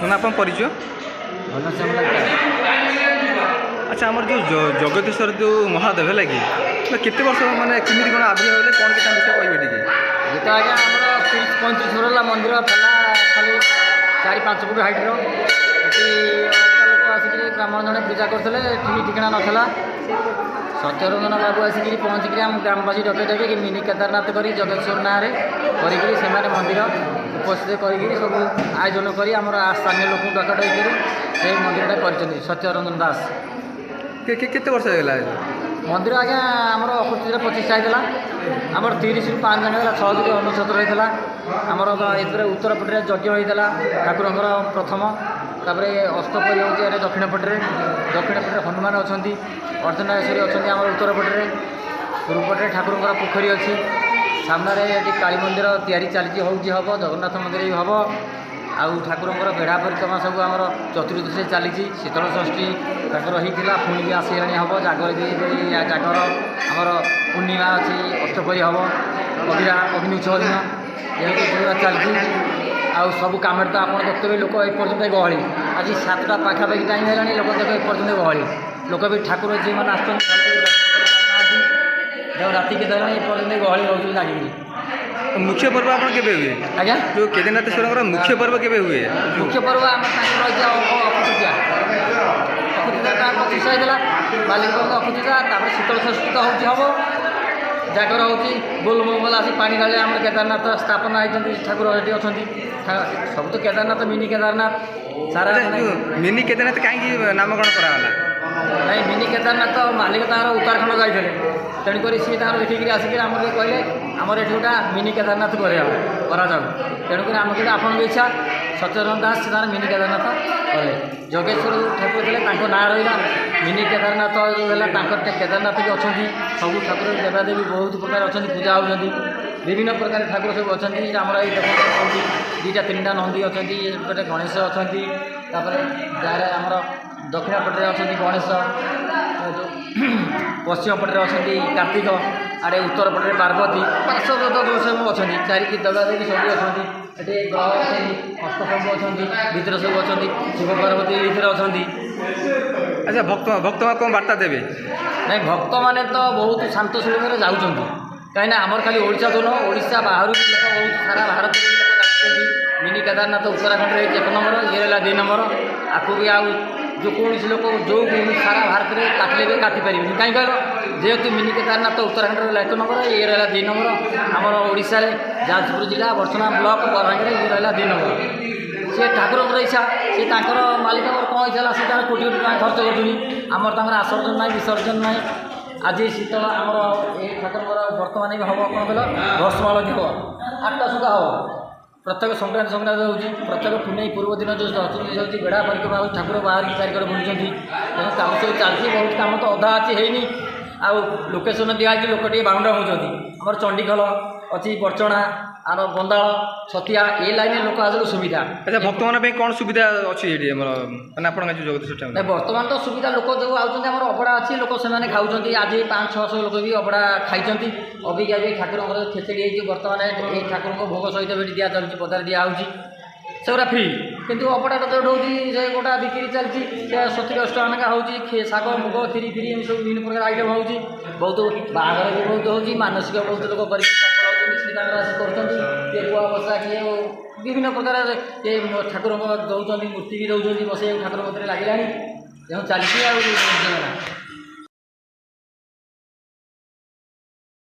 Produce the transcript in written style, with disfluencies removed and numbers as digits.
ना आप परिचय अच्छा आमर जो जगदीश्वर जो महादेव है कि केते वर्ष माने केमिति कोन आविर्भाव होले कोन के विषय कहबे टिके ये तो आज्ञा हमर 30-35 वर्ष मंदिर था खाली 4-5 फुट हाइट रो लोक आसिक ब्राह्मण जड़े पूजा करते ठीक ठिकाना नाला सत्यरंजन बाबू आसिक पहुँचिक आम ग्रामवासी डके डके कि मिनी केदारनाथ कर जगेश्वर ना कर मंदिर उपस्थित कर सब आयोजन कर स्थानीय लोक डका डक से मंदिरटा कर सत्यरंजन दास केते वर्ष होगा मंदिर आज्ञा आमर 25 होता आमर 30 ରୁ 5 जन 6 अनुच्छेद होता आमर उत्तर पटे यज्ञ होता ठाकुर प्रथम तापर अष्टपरी हो दक्षिण पटे हनुमान अच्छा अर्धनारेश्वरी अच्छा आम उत्तर पटे पूर्व पटे ठाकुर पोखरी अच्छी सामने ये काली मंदिर तैयारी चलती हम जगन्नाथ मंदिर भी हम आउ ठाकुर बेढ़ा परिक्रमा सब आम चतुर्दशी चली शीतल षष्ठी होता पुणी भी आसला हम जागर भी जागर आमर पूर्णिमा अच्छी अष्टपरी हम अग्निउत्सव दिन ये चलती आउ सब कम तो आप देखते लोक एपर्तंत गहली आज 7टा पाखापाखि टाइम है लोक देख एपर्तंत गहली लोक भी ठाकुर जी मैंने राति के एपर्तंत गहली रोज लगे मुख्य पर्व आप हुए आज्ञा जो केदारनाथेश्वर मुख्य पर्व के हुए मुख्य पर्व आम अक्षतृतीया 25 होता मालिक अक्षतृतीया शीतल षष्ठी तो हम जागर हो बोल आस पानी ढाले आम केदारनाथ स्थापना होती ठाकुर ये अच्छा सब तो केदारनाथ मिनी केदारनाथ सारा मिनी केदारनाथ कहीं नामकरण कराला नहीं मिनी केदारनाथ मालिक तार उत्तराखंड जाते तेणुक सी देखिक आसिक आम कहले आमर ये गोटा मिनी केदारनाथ करा तेणुक आम कहते आपन इच्छा सत्यरंजन दास से मिनी केदारनाथ कले जगेश्वर ठाकुर थे ना रहा मिनी केदारनाथ जो केदारनाथ भी अच्छा सब ठाकुर देवादेवी बहुत प्रकार अच्छा पूजा होती विभिन्न प्रकार ठाकुर सब अच्छा आमर ये 2-3टा नंदी अच्छा गोटे गणेश अच्छा आमर दक्षिण पटे अच्छा गणेश पश्चिम पटे अच्छा कार्तिक आड़े उत्तर पटे पार्वती पार्श्व जो सब अच्छा चारिकी देवादेवी सब अच्छा ये ग्रह अच्छे अष्टसंभ अच्छा भीतर सब अच्छा शिव पार्वती भीतर अच्छा अच्छा भक्त कौन बार्ता देवे नहीं भक्त मैंने तो बहुत शांत स्वरूप जाऊँ कहीं आमर खाली ओडिशा तो नुह ओडिशा बाहर भी लोग बहुत सारा भारत लोग जाती मिनी केदारनाथ उत्तराखंड 1 नंबर ये रहा 2 नंबर आपको भी आउ जो कौन लोग जो सारा भारत में काटले भी काटी पारे कहीं कह जेहेतु मिनी केदारनाथ उत्तराखंड 1 नंबर ये रहा 2 नंबर आमर ओडिशा जाजपुर जिला बर्षणा ब्लॉक बरहांगे ये रहा 2 नंबर सी ठाकुर इच्छा सी मालिक कौन इच्छा से कोटी कोटी टाँग खर्च कर आमर आसर्जन ना विसर्जन ना आज शीतल आमर ये ठाकुर बर्तमान भी हम कौन कह भस्माल भी हम 8टा सुधा हम प्रत्येक संक्रांति हो प्रत्येक पुनई पूर्व दिन जो चतुर्दशी होती बेढ़ा परिक्रमा हो ठाकुर बाहर चारिकड़े बुलूँ तेणु कम सब चलती बहुत कम तो अधा अच्छी है आउ लोकेशन दिखाई लोक टे बाउंडा होती आमर चंडीखोल अच्छी बरचणा आम बंदाल छतिया ये लाइन लोक आज सुविधा अच्छा भक्त मान कौन सुविधा अच्छी मैंने आप जगदीश्वर बर्तमान तो सुविधा लोक जो आउट अबड़ा अच्छी लोक से खाऊँ आज 500-600 लोक भी अबड़ा खाई अबिका भी ठाकुर खेचड़ी हो बर्तमान ये ठाकुर भोग सहित भी दिया चलती बजार दिखाई सेगुरा फ्री किंतु अबड़ा तो रोटी से गोटा बिक्री चलती 70-80 टका हो शाग मुग खीरी फिरी एम सब विभिन्न प्रकार आइटम हो बहुत बाहर भी बहुत हो मानसिक बहुत लोग कर बुआ बसा किए विभिन्न प्रकार ये ठाकुर दौरान मूर्ति भी दौरान बस ठाकुर मत लगे चलती आ